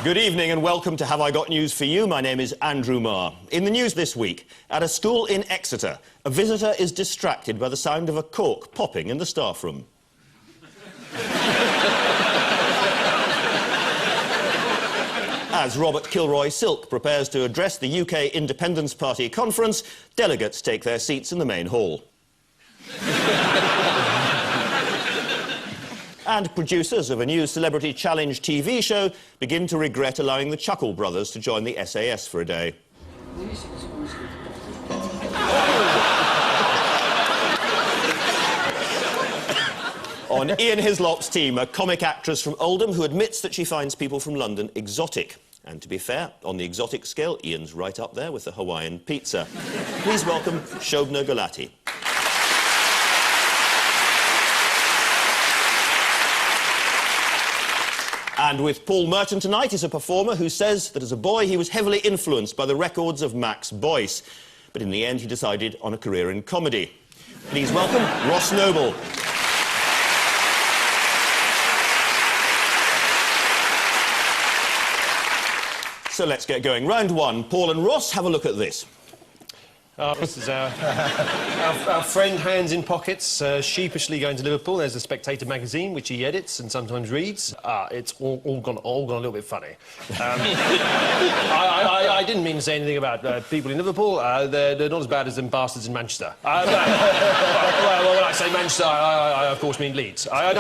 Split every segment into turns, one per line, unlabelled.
Good evening and welcome to Have I Got News for You? My name is Andrew Marr. In the news this week, at a school in Exeter, a visitor is distracted by the sound of a cork popping in the staff room. As Robert Kilroy Silk prepares to address the UK Independence Party conference, delegates take their seats in the main hall. And producers of a new Celebrity Challenge TV show begin to regret allowing the Chuckle Brothers to join the SAS for a day. On Ian Hislop's team, a comic actress from Oldham who admits that she finds people from London exotic. And to be fair, on the exotic scale, Ian's right up there with the Hawaiian pizza. Please welcome Shobna Gulati. And with Paul Merton tonight is a performer who says that as a boy he was heavily influenced by the records of Max Boyce. But in the end he decided on a career in comedy. Please welcome Ross Noble. So let's get going. Round one. Paul and Ross, have a look at this.
This is our friend, hands in pockets, sheepishly going to Liverpool. There's a Spectator magazine, which he edits and sometimes reads. It's all gone a little bit funny. I didn't mean to say anything about people in Liverpool. They're not as bad as them bastards in Manchester. Well, when I say Manchester, I of course mean Leeds. I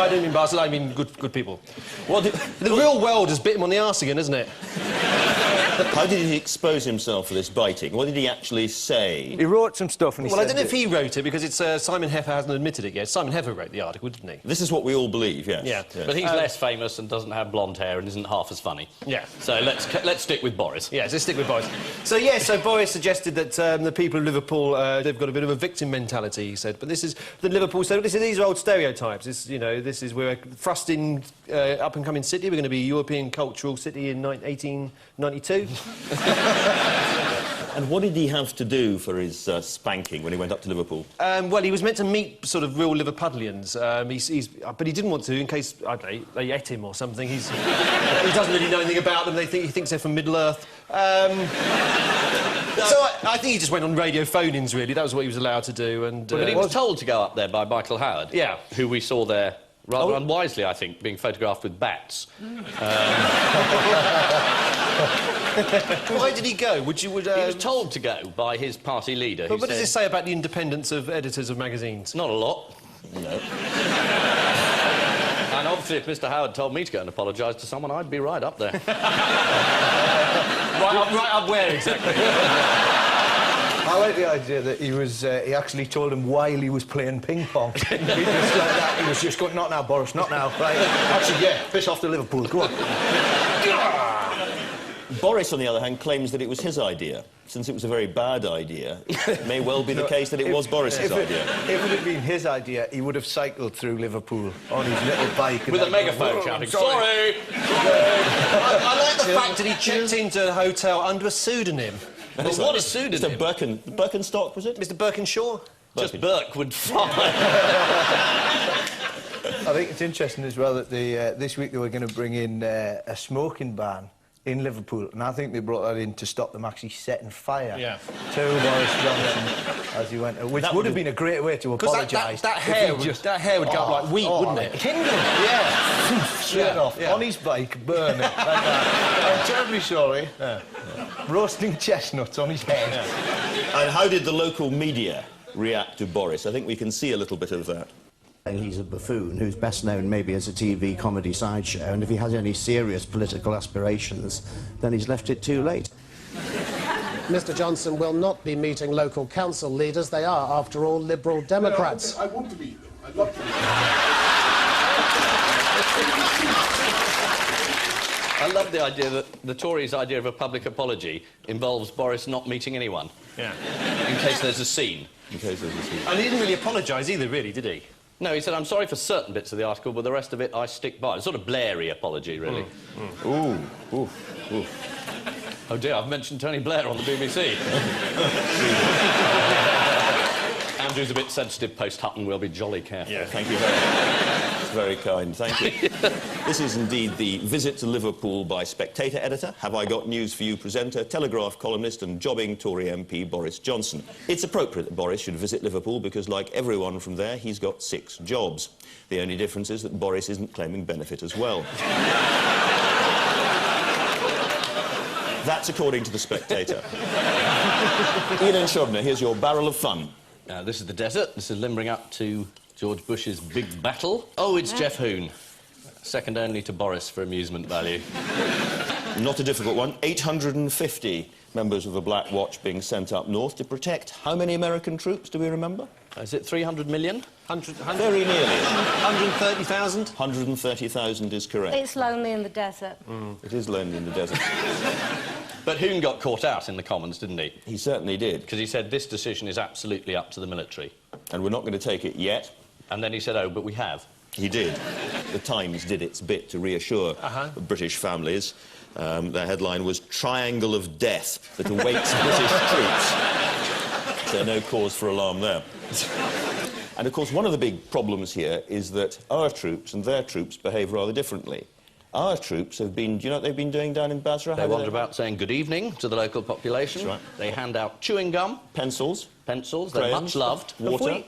don't mean bastards, I mean good people. Well, the real world has bit him on the arse again, isn't it?
How did he expose himself for this biting? What did he actually say?
He wrote some stuff and he said...
Well, I don't know if he wrote it, because it's Simon Heffer hasn't admitted it yet. Simon Heffer wrote the article, didn't he?
This is what we all believe, yes.
Yeah.
Yes.
But he's less famous and doesn't have blonde hair and isn't half as funny.
Yeah.
So let's stick with Boris.
Yeah, let's stick with Boris. So, yeah, so Boris suggested that the people of Liverpool, they've got a bit of a victim mentality, he said. But this is the Liverpool... So these are old stereotypes. We're a thrusting, up-and-coming city. We're going to be a European cultural city in 1892.
And what did he have to do for his spanking when he went up to Liverpool?
Well, he was meant to meet sort of real Liverpudlians, but he didn't want to in case, I don't know, they ate him or something. He doesn't really know anything about them. He thinks they're from Middle-earth. So I think he just went on radio phone-ins, really. That was what he was allowed to do. And
But he was told to go up there by Michael Howard,
yeah,
who we saw there rather unwisely, I think, being photographed with bats.
Why did he go? He
was told to go by his party leader.
But what does this say about the independence of editors of magazines?
Not a lot.
No.
And obviously, if Mr. Howard told me to go and apologise to someone, I'd be right up there.
right up where, exactly?
I like the idea that he actually told him while he was playing ping pong. He just like that. He was just going, not now, Boris, not now. Right. Actually, yeah, piss off to Liverpool, go on.
Boris, on the other hand, claims that it was his idea. Since it was a very bad idea, it may well be the case that it was Boris's idea.
If it had been his idea, he would have cycled through Liverpool on his little bike.
With a megaphone shouting, sorry!
I like the fact that he checked into the hotel under a pseudonym.
What a pseudonym?
Mr. Birkenstock, was it?
Mr. Birkinshaw?
Just Burke would fly.
I think it's interesting as well that this week they were going to bring in a smoking ban in Liverpool, and I think they brought that in to stop them actually setting fire to Boris Johnson as he went, which would have been a great way to apologise.
That hair would go up like wheat, wouldn't it?
Kindle, yeah. Straight off, on his bike, burn it. Like that. I'm terribly sorry. Yeah. Roasting chestnuts on his head.
Yeah. And how did the local media react to Boris? I think we can see a little bit of that.
He's a buffoon who's best known maybe as a TV comedy sideshow, and if he has any serious political aspirations, then he's left it too late.
Mr. Johnson will not be meeting local council leaders. They are, after all, Liberal Democrats.
I want to meet them. I'd love to meet them.
I love the idea that the Tories' idea of a public apology involves Boris not meeting anyone.
Yeah.
In case there's a scene.
In case there's a scene.
And he didn't really apologise either, really, did he?
No, he said, I'm sorry for certain bits of the article, but the rest of it I stick by. It's sort of Blairy apology, really.
Ooh.
Oh, dear, I've mentioned Tony Blair on the BBC. Andrew's a bit sensitive post-Hutton. We'll be jolly careful.
Yeah, thank you very much. very kind, thank you. This is indeed the Visit to Liverpool by Spectator editor, Have I Got News for You presenter, Telegraph columnist and jobbing Tory MP Boris Johnson. It's appropriate that Boris should visit Liverpool because, like everyone from there, he's got 6 jobs. The only difference is that Boris isn't claiming benefit as well. That's according to the Spectator. Ian and Shobna, here's your barrel of fun.
This is the desert. This is limbering up to George Bush's big battle. Oh, it's Jeff Hoon. Second only to Boris for amusement value.
Not a difficult one. 850 members of the Black Watch being sent up north to protect how many American troops, do we remember?
Is it 300 million?
Very nearly.
130,000?
130,000 is correct.
It's lonely in the desert.
It is lonely in the desert.
But Hoon got caught out in the Commons, didn't he?
He certainly did.
Because he said this decision is absolutely up to the military.
And we're not going to take it yet.
And then he said, oh, but we have.
He did. The Times did its bit to reassure British families. Their headline was Triangle of Death that awaits British troops. So no cause for alarm there. And, of course, one of the big problems here is that our troops and their troops behave rather differently. Our troops have been... Do you know what they've been doing down in Basra?
They wander about saying good evening to the local population.
That's right.
They hand out chewing gum.
Pencils.
Pencils. They're much loved.
Water.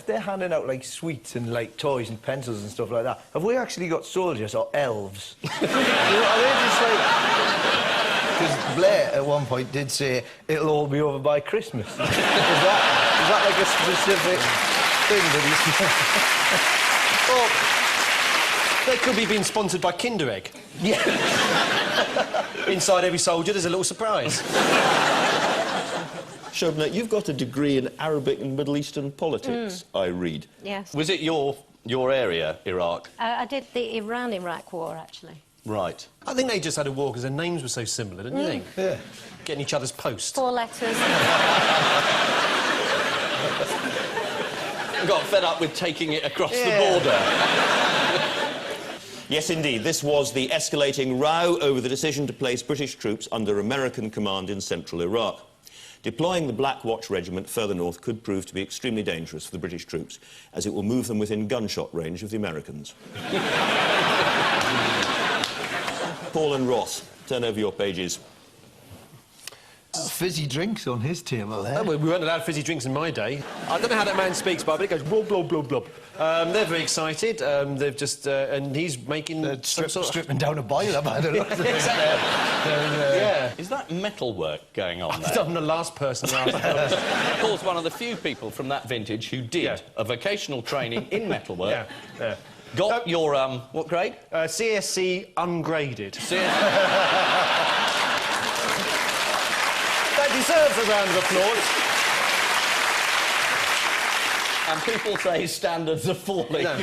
They're handing out, like, sweets and, like, toys and pencils and stuff like that. Have we actually got soldiers or elves? You know, are they just like... Because Blair, at one point, did say, it'll all be over by Christmas. is that like a specific thing that he's...
Well, they could be being sponsored by Kinder Egg.
Yeah.
Inside every soldier, there's a little surprise.
Shobna, you've got a degree in Arabic and Middle Eastern politics, I read.
Yes.
Was it your area, Iraq?
I did the Iran-Iraq war, actually.
Right.
I think they just had a war because their names were so similar, didn't you think?
Yeah.
Getting each other's post.
4 letters.
Got fed up with taking it across the border.
Yes, indeed. This was the escalating row over the decision to place British troops under American command in central Iraq. Deploying the Black Watch Regiment further north could prove to be extremely dangerous for the British troops, as it will move them within gunshot range of the Americans. Paul and Ross, turn over your pages.
Fizzy drinks on his table there.
Oh, well, we weren't allowed fizzy drinks in my day. I don't know how that man speaks, but it goes blob, blob, blob, blob. They're very excited. They've just... and he's making some sort of...
stripping down a boiler, by the look.
Yeah.
Is that metal work going on there?
I'm the last person asked.
Paul's one of the few people from that vintage who did a vocational training in metalwork.
Yeah.
Got your, what grade?
CSC ungraded. That deserves a round of applause.
And people say standards are falling.
No.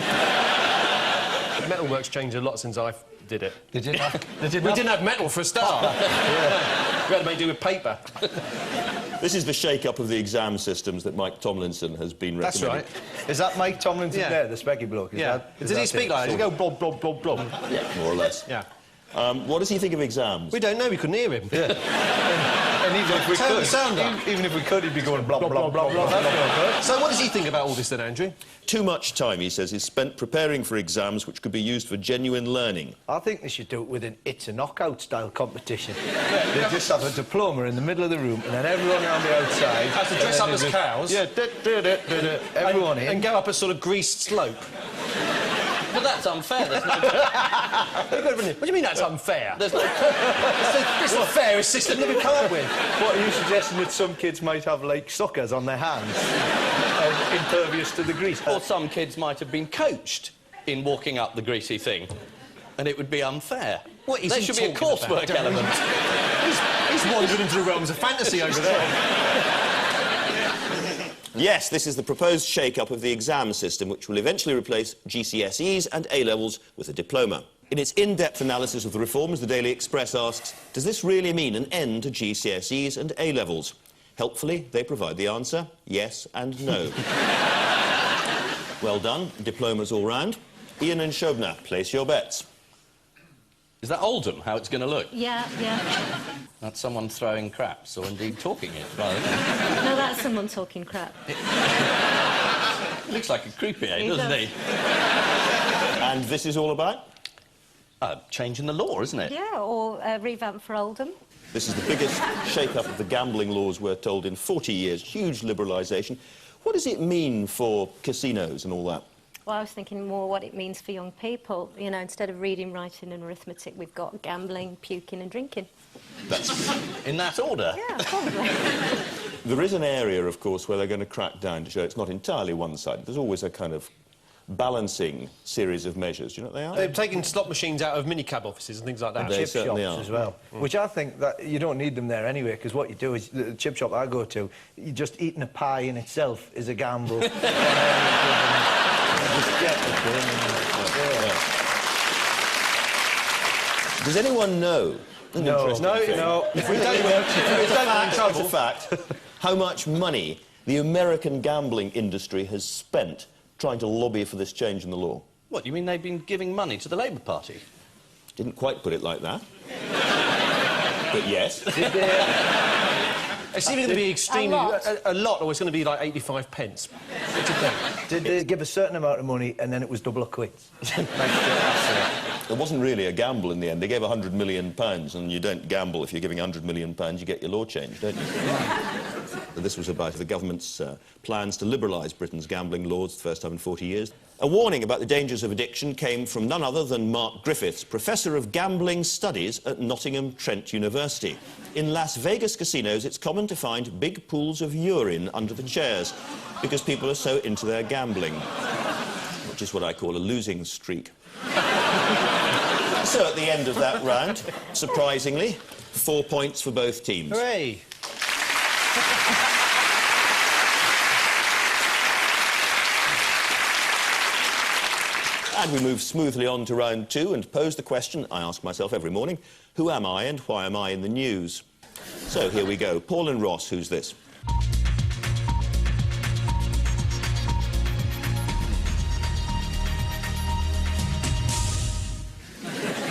Metalwork's changed a lot since I did it.
We didn't have
metal for a start. We had to make do with paper.
This is the shake-up of the exam systems that Mike Tomlinson has been recommending.
That's right.
Is that Mike Tomlinson there, the specky bloke?
Does he speak like that? Does he go blob, blob, blob, blob?
Yeah, more or less.
Yeah.
What does he think of exams?
We don't know, we couldn't hear him.
And even if we
Turn the sound up.
even if we could, he'd be going blah, blah, blah, blah, blah.
So what does he think about all this then, Andrew?
Too much time, he says, is spent preparing for exams which could be used for genuine learning.
I think they should do it with an It's a Knockout style competition. They just have a diploma in the middle of the room and then everyone around the outside...
Has to dress up as cows?
Yeah, everyone in.
And go up a sort of greased slope.
But that's unfair. There's no...
What do you mean that's unfair?
There's no...
It's the fairest system that we've come up with.
What, are you suggesting that some kids might have, like, suckers on their hands? Impervious to the grease?
Or some kids might have been coached in walking up the greasy thing, and it would be unfair.
What is
there
he
should be a
talking
coursework
about?
element.
He's wandered into the realms of fantasy over there.
Yes, this is the proposed shake-up of the exam system, which will eventually replace GCSEs and A-levels with a diploma. In its in-depth analysis of the reforms, the Daily Express asks, does this really mean an end to GCSEs and A-levels? Helpfully, they provide the answer, yes and no. Well done, diplomas all round. Ian and Shobna, place your bets.
Is that Oldham, how it's going to look?
Yeah.
That's someone throwing craps, or indeed talking it, rather.
No, that's someone talking crap.
Looks like a croupier,
He
doesn't
does.
he?
And this is all about?
Changing the law, isn't it?
Yeah, or revamp for Oldham.
This is the biggest shake-up of the gambling laws, we're told, in 40 years. Huge liberalisation. What does it mean for casinos and all that?
Well, I was thinking more what it means for young people. You know, instead of reading, writing and arithmetic, we've got gambling, puking and drinking.
That's...
In that order?
Yeah, probably.
There is an area, of course, where they're going to crack down to show it's not entirely one-sided. There's always a kind of balancing series of measures. Do you know what they are?
They're taking slot machines out of minicab offices and things like that.
They
Chip
certainly
shops
are.
as well, which I think that you don't need them there anyway, because what you do is, the chip shop I go to, you just eating a pie in itself is a gamble. Just get the thing and-
Does anyone know?
No.
If we don't,
It's a fact how much money the American gambling industry has spent trying to lobby for this change in the law.
What, you mean they've been giving money to the Labour Party?
Didn't quite put it like that. But yes.
it's either going to be extremely... A lot, or it's going to be like 85 pence. What do you think?
Did they give a certain amount of money and then it was double or quits?
It wasn't really a gamble in the end. They gave £100 million, and you don't gamble if you're giving £100 million, you get your law changed, don't you? This was about the government's plans to liberalise Britain's gambling laws, the first time in 40 years. A warning about the dangers of addiction came from none other than Mark Griffiths, Professor of Gambling Studies at Nottingham Trent University. In Las Vegas casinos, it's common to find big pools of urine under the chairs because people are so into their gambling, which is what I call a losing streak. So, at the end of that round, surprisingly, 4 points for both teams.
Hooray!
And we move smoothly on to round 2 and pose the question I ask myself every morning: who am I and why am I in the news? So, here we go. Paul and Ross, who's this?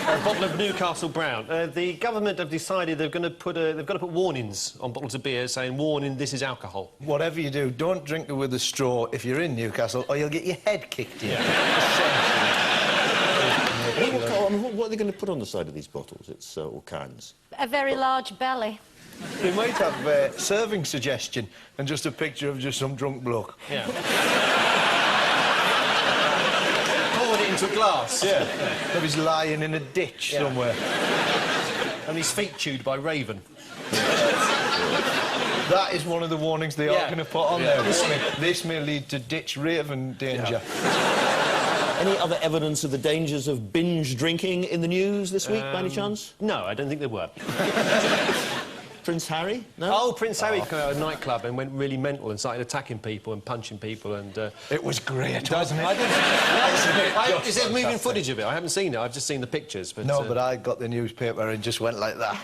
A bottle of Newcastle Brown. The government have decided they've got to put warnings on bottles of beer saying, "Warning, this is alcohol."
Whatever you do, don't drink it with a straw if you're in Newcastle, or you'll get your head kicked in.
What are they going to put on the side of these bottles? It's all cans.
A very large belly.
They might have a serving suggestion and just a picture of just some drunk bloke.
Yeah. Poured it into a glass.
Yeah. Maybe he's lying in a ditch somewhere.
And his feet chewed by Raven.
That is one of the warnings they are going to put on there. This may lead to ditch raven danger.
Any other evidence of the dangers of binge drinking in the news this week, by any chance?
No, I don't think there were.
Prince Harry? No?
Oh, Prince Harry came out of a nightclub and went really mental and started attacking people and punching people and...
It was great, wasn't it?
Is there moving footage of it? I haven't seen it. I've just seen the pictures. But,
No, but I got the newspaper and just went like that.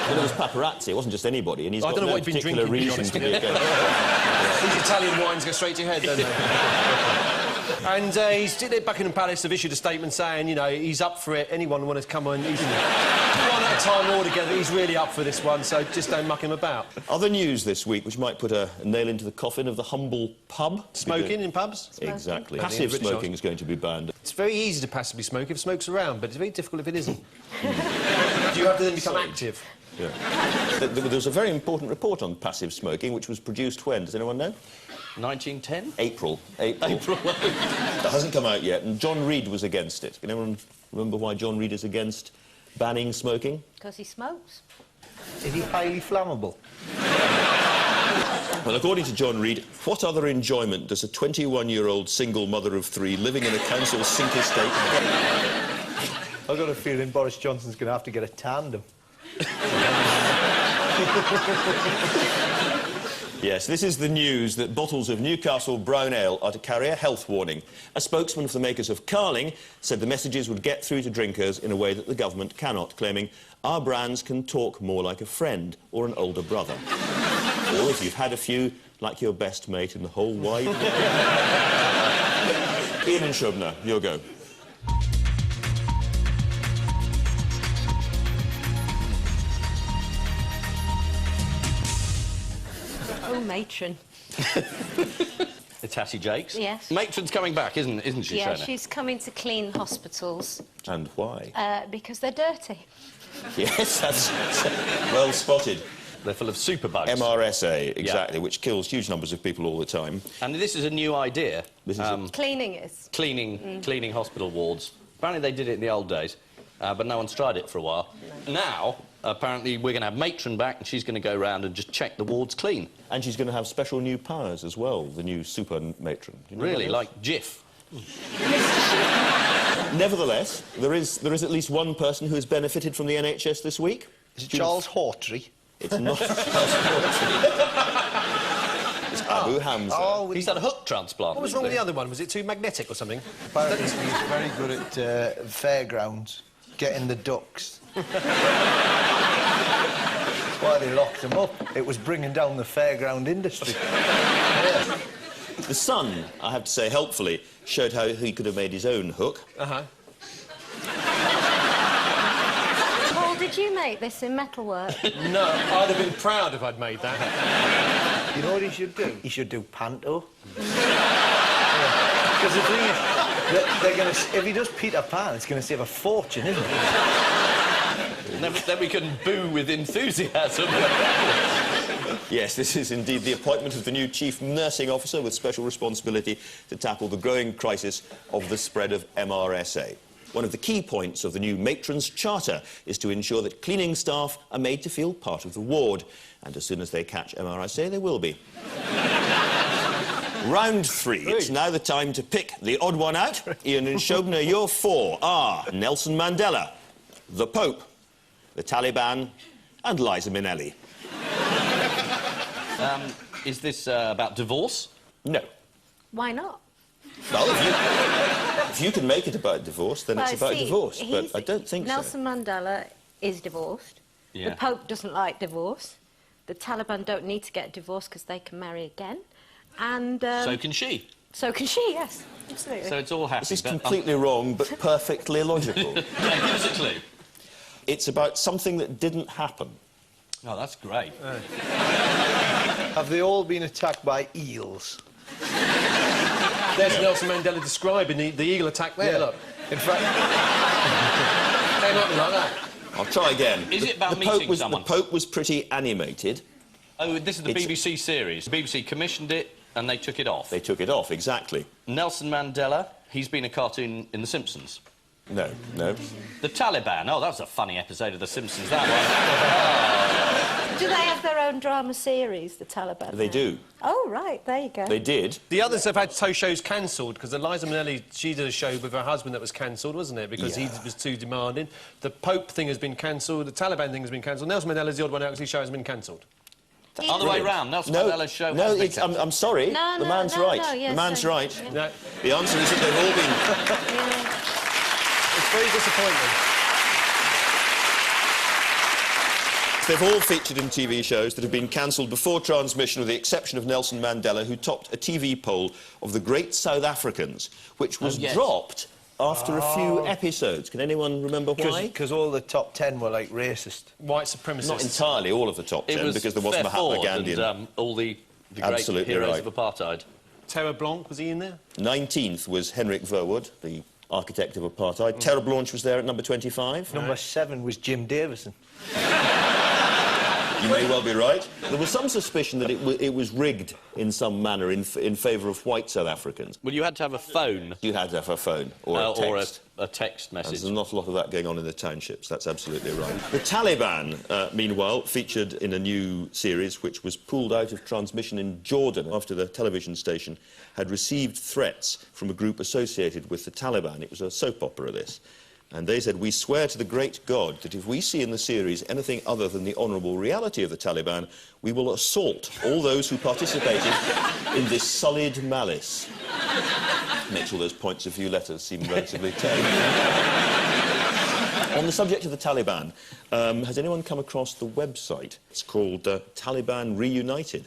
Well, it was paparazzi. It wasn't just anybody, and he's got
don't know
no
what he'd been
particular
drinking, to be
reason
honest
to be
with
against.
These Italian wines go straight to your head, don't they? And he's did it. Buckingham Palace have issued a statement saying, you know, he's up for it. Anyone want to come on? He's one at a time, all together. He's really up for this one, so just don't muck him about.
Other news this week, which might put a nail into the coffin of the humble pub.
Smoking in pubs?
Exactly.
Smoking.
Passive smoking is going to be banned.
It's very easy to passively smoke if smoke's around, but it's very difficult if it isn't. You have to then become active.
Yeah. There was a very important report on passive smoking, which was produced when? Does anyone know?
1910?
April. That hasn't come out yet, and John Reid was against it. Can anyone remember why John Reid is against banning smoking?
Because he smokes.
Is he highly flammable?
Well, according to John Reid, what other enjoyment does a 21-year-old single mother of 3 living in a council sink estate get?
I've got a feeling Boris Johnson's going to have to get a tandem.
Yes, this is the news that bottles of Newcastle Brown Ale are to carry a health warning. A spokesman for the makers of Carling said the messages would get through to drinkers in a way that the government cannot, claiming our brands can talk more like a friend or an older brother. Or, if you've had a few, like your best mate in the whole wide world. Ian and Shobna, your go.
Oh, matron.
It's Hattie Jakes.
Yes.
Matron's coming back, isn't she,
Yeah,
Shobna?
she's coming to clean hospitals.
And why?
Because they're dirty.
Yes, that's well spotted.
They're full of superbugs.
MRSA, exactly, which kills huge numbers of people all the time.
And this is a new idea.
This is
Cleaning is.
Cleaning hospital wards. Apparently they did it in the old days, but no one's tried it for a while. No. Now, apparently, we're going to have Matron back, and she's going to go round and just check the wards clean.
And she's going to have special new powers as well, the new super matron. Do you know
Really,
what
like Jif.
Nevertheless, there is at least one person who has benefited from the NHS this week.
Is it Charles Hawtrey?
It's not Charles Hawtrey. It's Abu Hamza.
Oh,
He's had a hook transplant.
What was wrong with the other one? Was it too magnetic or something?
apparently he's very good at fairgrounds, getting the ducks. That's why they locked him up. It was bringing down the fairground industry. Yeah.
The Sun, I have to say, helpfully, showed how he could have made his own hook.
Uh-huh.
Paul, did you make this in metalwork?
No, I'd have been proud if I'd made that.
You know what he should do? He should do panto. Because the thing is, they're going to... If he does Peter Pan, it's going to save a fortune, isn't it?
Then we can boo with enthusiasm.
Yes, this is indeed the appointment of the new Chief Nursing Officer with special responsibility to tackle the growing crisis of the spread of MRSA. One of the key points of the new matron's charter is to ensure that cleaning staff are made to feel part of the ward, and as soon as they catch MRSA, they will be. Round 3. It's now the time to pick the odd one out. Ian and Shobna, your 4 are Nelson Mandela, the Pope, the Taliban, and Liza Minnelli.
Is this about divorce?
No.
Why not?
Well, if you can make it about divorce, then it's about divorce, but I don't think
Nelson Mandela is divorced.
Yeah.
The Pope doesn't like divorce. The Taliban don't need to get divorced because they can marry again. And...
so can she.
So can she, yes. Absolutely.
So it's all happy.
This is completely wrong, but perfectly logical.
Yeah, give us a clue.
It's about something that didn't happen.
Oh, that's great.
Have they all been attacked by eels?
There's Nelson Mandela describing the eagle attack there,
Yeah.
look.
In fact...
Came up like that.
I'll try again.
Is it about
the Pope
meeting
was,
someone?
The Pope was pretty animated.
Oh, this is the
It's-
BBC series. The BBC commissioned it, and they took it off.
They took it off, exactly.
Nelson Mandela, he's been a cartoon in The Simpsons.
No, no.
The Taliban, oh, that was a funny episode of The Simpsons, that
Do they have their own drama series, the Taliban?
They do.
Oh, right, there you go.
They did.
The others have had shows cancelled, because Liza Minnelli, she did a show with her husband that was cancelled, wasn't it? Because he was too demanding. The Pope thing has been cancelled, the Taliban thing has been cancelled. Nelson Mandela's the odd one out because his show has been cancelled.
Other way round, Nelson Mandela's show
No,
has been
it's,
cancelled.
I'm sorry.
No,
the
no,
man's
no,
right.
no, yes,
the man's
so-
right.
yeah.
No,
The answer is that they've all been...
it's very disappointing.
They've all featured in TV shows that have been cancelled before transmission, with the exception of Nelson Mandela, who topped a TV poll of the Great South Africans, which was dropped after a few episodes. Can anyone remember why?
Because all the top 10 were, like, racist.
White supremacists.
Not entirely all of the top 10, because there was
Fair
Mahatma
Ford
Gandhi.
and all the great
Absolutely
heroes
right.
of apartheid.
Terror Blanc, was he in there?
19th was Henrik Verwoerd, the architect of apartheid. Terror Blanche was there at number 25.
Number 7 was Jim Davison.
You may well be right. There was some suspicion that it was rigged in some manner in favour of white South Africans.
Well, you had to have a phone.
You had to have a phone or a text.
Or a text message.
There's not a lot of that going on in the townships, that's absolutely right. The Taliban, meanwhile, featured in a new series which was pulled out of transmission in Jordan after the television station had received threats from a group associated with the Taliban. It was a soap opera, this. And they said, we swear to the great God that if we see in the series anything other than the honourable reality of the Taliban, we will assault all those who participated in this sullied malice. Makes all those points of view letters seem relatively tame. On the subject of the Taliban, has anyone come across the website? It's called Taliban Reunited.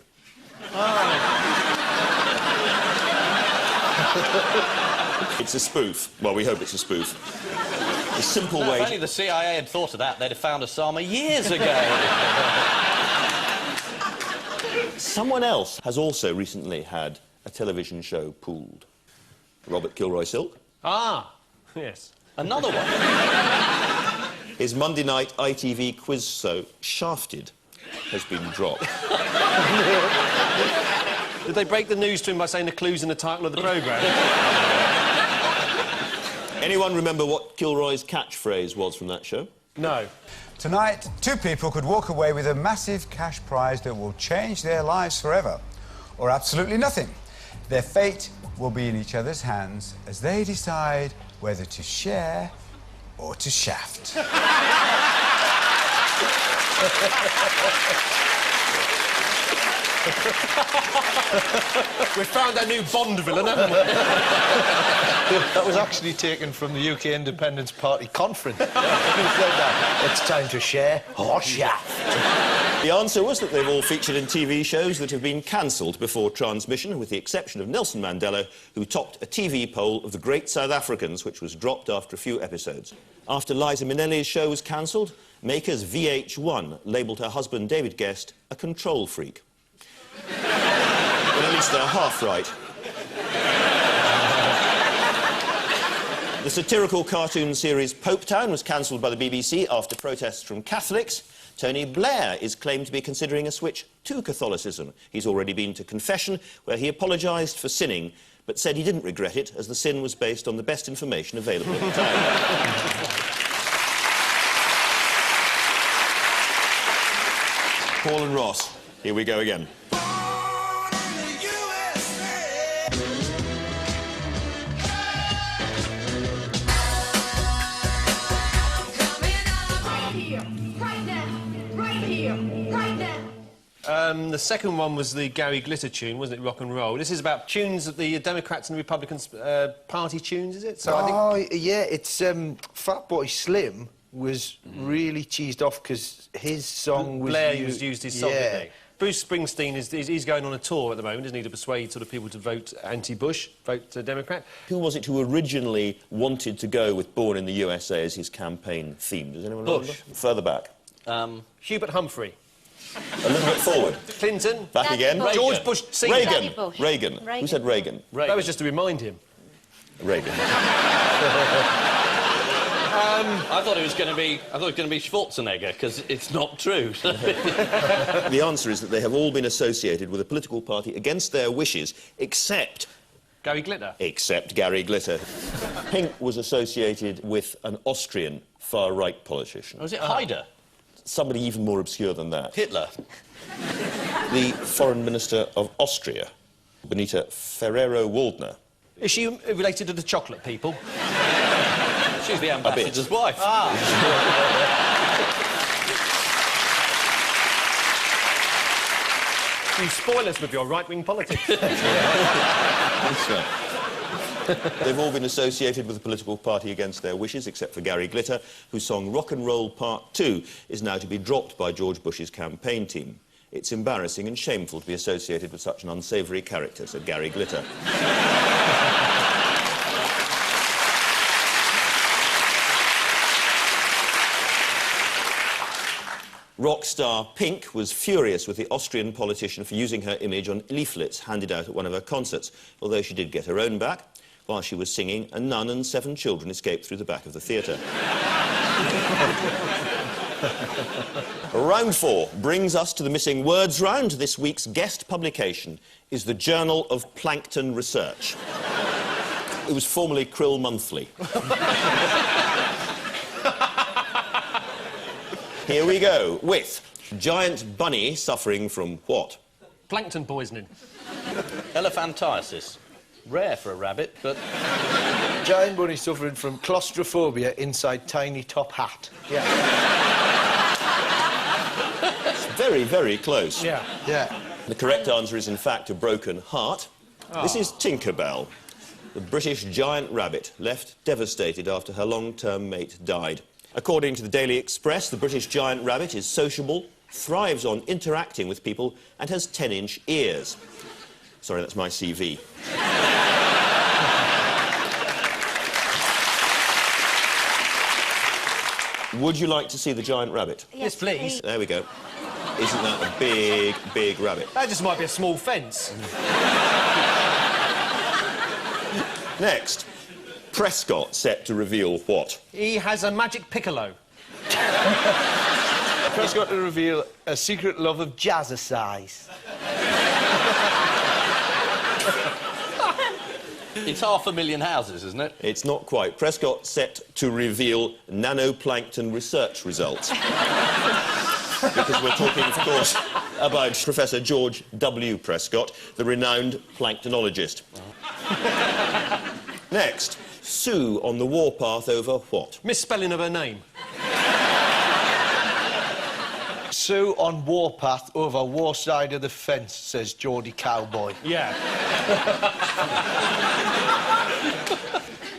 It's a spoof. Well, we hope it's a spoof. The simple way...
If only the CIA had thought of that, they'd have found Osama years ago.
Someone else has also recently had a television show pooled? Robert Kilroy Silk?
Ah, yes.
Another one.
His Monday night ITV quiz show, Shafted, has been dropped.
Did they break the news to him by saying the clues in the title of the programme?
Anyone remember what Kilroy's catchphrase was from that show?
No.
Tonight, 2 people could walk away with a massive cash prize that will change their lives forever. Or absolutely nothing. Their fate will be in each other's hands as they decide whether to share or to shaft.
We found our new Bond villain, haven't we?
That was actually taken from the UK Independence Party conference. Who said that? It's time to share or shaft.
The answer was that they've all featured in TV shows that have been cancelled before transmission, with the exception of Nelson Mandela, who topped a TV poll of the Great South Africans, which was dropped after a few episodes. After Liza Minnelli's show was cancelled, makers VH1 labelled her husband, David Guest, a control freak. But at least they're half right. The satirical cartoon series Popetown was cancelled by the BBC after protests from Catholics. Tony Blair is claimed to be considering a switch to Catholicism. He's already been to confession, where he apologised for sinning, but said he didn't regret it, as the sin was based on the best information available at the time. Paul and Ross, here we go again.
The second one was the Gary Glitter tune, wasn't it? Rock and roll. This is about tunes that the Democrats and the Republicans party tunes, is it? So I think...
yeah, it's Fatboy Slim was really cheesed off because his song was
Blair used his song,
yeah.
didn't he? Bruce Springsteen he's going on a tour at the moment, isn't he, to persuade sort of people to vote anti-Bush, vote Democrat.
Who was it who originally wanted to go with Born in the USA as his campaign theme? Does anyone remember? Further back.
Hubert Humphrey.
A little bit forward.
Clinton.
Back
Daddy
again.
Bush.
George Bush Senior.
Reagan.
Bush.
Reagan. Who said Reagan?
That was just to remind him.
Reagan.
I thought it was going to be Schwarzenegger, because it's not true.
The answer is that they have all been associated with a political party against their wishes, except...
Gary Glitter.
Except Gary Glitter. Pink was associated with an Austrian far-right politician.
Was it Haider?
Somebody even more obscure than that.
Hitler?
The Foreign Minister of Austria, Benita Ferrero-Waldner.
Is she related to the chocolate people?
She's the ambassador's wife.
You spoil us with your right-wing politics.
That's right. They've all been associated with the political party against their wishes, except for Gary Glitter, whose song Rock and Roll Part 2 is now to be dropped by George Bush's campaign team. It's embarrassing and shameful to be associated with such an unsavoury character, said Gary Glitter. Rock star Pink was furious with the Austrian politician for using her image on leaflets handed out at one of her concerts, although she did get her own back. While she was singing, a nun and 7 children escaped through the back of the theatre. Round 4 brings us to the missing words round. This week's guest publication is the Journal of Plankton Research. It was formerly Krill Monthly. Here we go with giant bunny suffering from what?
Plankton poisoning.
Elephantiasis. Rare for a rabbit, but...
Giant bunny suffering from claustrophobia inside tiny top hat.
Yeah.
It's very, very close.
Yeah.
Yeah.
The correct answer is, in fact, a broken heart. This is Tinkerbell, the British giant rabbit, left devastated after her long-term mate died. According to the Daily Express, the British giant rabbit is sociable, thrives on interacting with people, and has 10-inch ears. Sorry, that's my CV. Would you like to see the giant rabbit?
Yes, please.
There we go. Isn't that a big, big rabbit?
That just might be a small fence.
Next, Prescott set to reveal what?
He has a magic piccolo.
Prescott to reveal a secret love of jazzercise.
It's 500,000 houses, isn't it?
It's not quite. Prescott set to reveal nanoplankton research results. Because we're talking, of course, about Professor George W. Prescott, the renowned planktonologist. Next, Sue on the warpath over what?
Misspelling of her name.
Sue on warpath over war side of the fence, says Geordie Cowboy.
Yeah.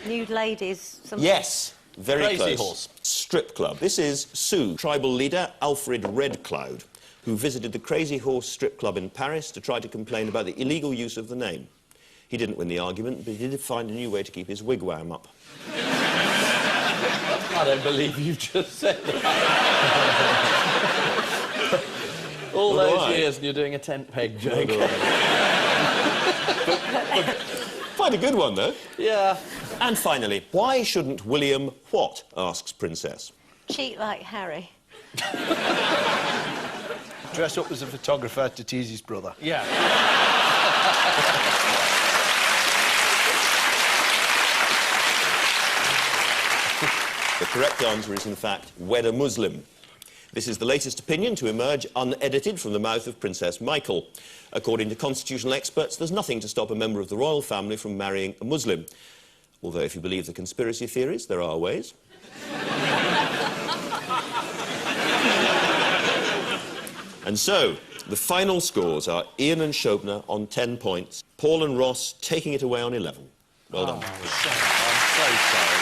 Nude ladies. Something.
Yes, very
Crazy
close.
Horse.
Strip club. This is Sue, tribal leader Alfred Redcloud, who visited the Crazy Horse strip club in Paris to try to complain about the illegal use of the name. He didn't win the argument, but he did find a new way to keep his wigwam up.
I don't believe you've just said that. All those years and you're doing a tent peg joke.
Quite a good one, though.
Yeah.
And finally, why shouldn't William what? Asks Princess.
Cheat like Harry.
Dress up as a photographer to tease his brother.
Yeah.
The correct answer is, in fact, wed a Muslim. This is the latest opinion to emerge unedited from the mouth of Princess Michael. According to constitutional experts, there's nothing to stop a member of the royal family from marrying a Muslim. Although, if you believe the conspiracy theories, there are ways. And so, the final scores are Ian and Shobna on 10 points, Paul and Ross taking it away on 11. Well done.
I'm so sorry.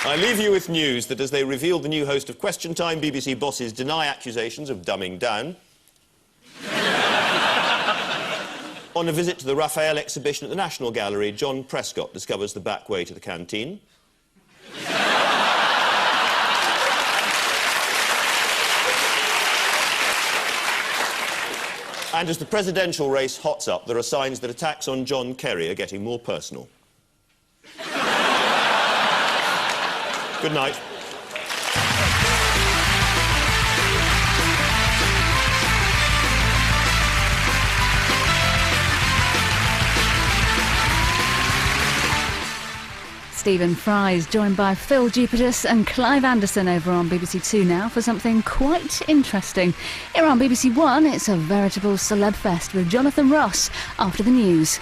I leave you with news that as they reveal the new host of Question Time, BBC bosses deny accusations of dumbing down. On a visit to the Raphael exhibition at the National Gallery, John Prescott discovers the back way to the canteen. And as the presidential race hots up, there are signs that attacks on John Kerry are getting more personal. Good night.
Stephen Fry is joined by Phil Duputus and Clive Anderson over on BBC Two now for something quite interesting. Here on BBC One, it's a veritable celeb fest with Jonathan Ross after the news.